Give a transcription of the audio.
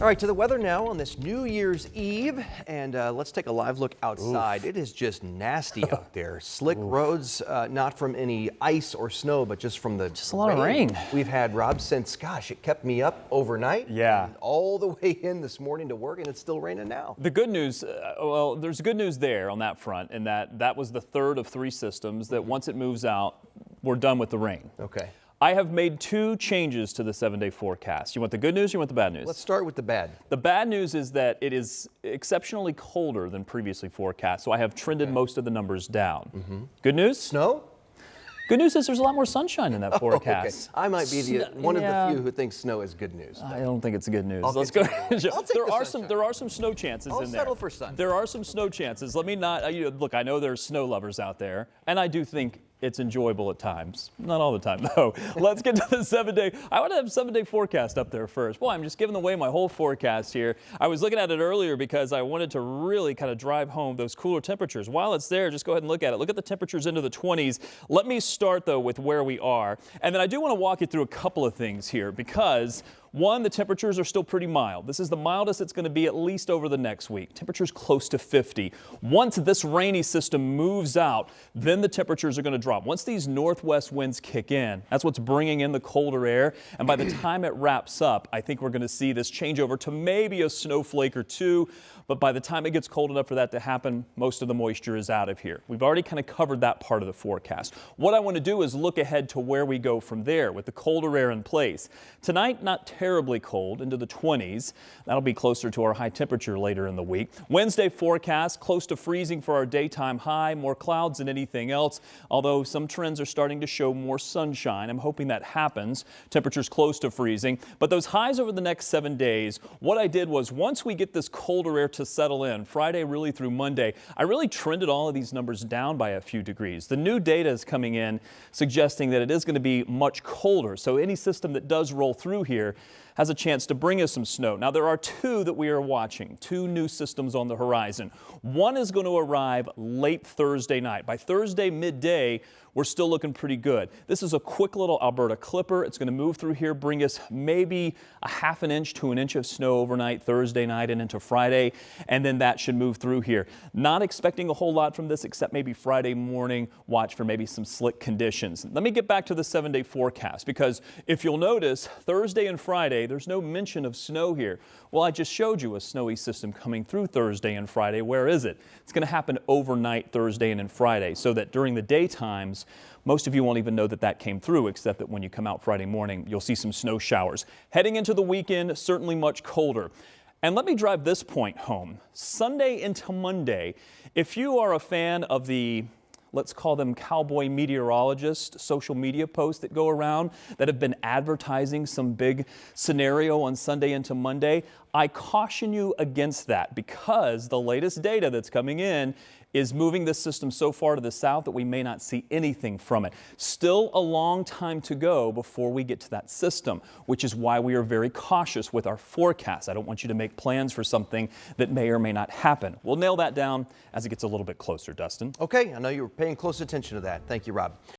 All right, to the weather now on this New Year's Eve, and let's take a live look outside. Oof. It is just nasty out there. Slick roads, not from any ice or snow, but just from the a lot of rain. We've had, Rob, since, gosh, it kept me up overnight. Yeah. And all the way in this morning to work, and it's still raining now. The good news, well, there's good news there on that front, in that was the third of three systems that once it moves out, we're done with the rain. Okay. I have made two changes to the 7-day forecast. You want the good news or you want the bad news? Let's start with the bad. The bad news is that it is exceptionally colder than previously forecast, so I have trended most of the numbers down. Good news? Snow? Good news is there's a lot more sunshine in that forecast. Okay. I might be one of the few who thinks snow is good news. I don't think it's good news. Let's go. There are some snow chances in there. I'll settle for sun. There are some snow chances. Let me not look. I know there's snow lovers out there, and I do think it's enjoyable at times. Not all the time, though. Let's get to the 7-day. I want to have 7-day forecast up there first. Boy, I'm just giving away my whole forecast here. I was looking at it earlier because I wanted to really kind of drive home those cooler temperatures. While it's there, just go ahead and look at it. Look at the temperatures into the 20s. Let me start, though, with where we are. And then I do want to walk you through a couple of things here because one, the temperatures are still pretty mild. This is the mildest it's going to be at least over the next week. Temperatures close to 50. Once this rainy system moves out, then the temperatures are going to drop. Once these northwest winds kick in, that's what's bringing in the colder air. And by the time it wraps up, I think we're going to see this change over to maybe a snowflake or two. But by the time it gets cold enough for that to happen, most of the moisture is out of here. We've already kind of covered that part of the forecast. What I want to do is look ahead to where we go from there with the colder air in place. Tonight, not terribly cold, into the 20s. That'll be closer to our high temperature later in the week. Wednesday forecast, close to freezing for our daytime high, more clouds than anything else, although some trends are starting to show more sunshine. I'm hoping that happens. Temperatures close to freezing, but those highs over the next 7 days, what I did was once we get this colder air to settle in, Friday really through Monday, I really trended all of these numbers down by a few degrees. The new data is coming in suggesting that it is going to be much colder, so any system that does roll through here has a chance to bring us some snow. Now, there are two that we are watching, two new systems on the horizon. One is going to arrive late Thursday night. By Thursday midday, we're still looking pretty good. This is a quick little Alberta clipper. It's going to move through here, bring us maybe a half an inch to an inch of snow overnight, Thursday night and into Friday, and then that should move through here. Not expecting a whole lot from this except maybe Friday morning. Watch for maybe some slick conditions. Let me get back to the 7-day forecast because if you'll notice, Thursday and Friday, there's no mention of snow here. Well, I just showed you a snowy system coming through Thursday and Friday. Where is it? It's going to happen overnight Thursday and then Friday, so that during the daytimes, most of you won't even know that that came through, except that when you come out Friday morning, you'll see some snow showers. Heading into the weekend, certainly much colder. And let me drive this point home. Sunday into Monday, if you are a fan of the let's call them cowboy meteorologists, social media posts that go around that have been advertising some big scenario on Sunday into Monday, I caution you against that because the latest data that's coming in is moving this system so far to the south that we may not see anything from it. Still a long time to go before we get to that system, which is why we are very cautious with our forecast. I don't want you to make plans for something that may or may not happen. We'll nail that down as it gets a little bit closer, Dustin. Okay, I know you were paying close attention to that. Thank you, Rob.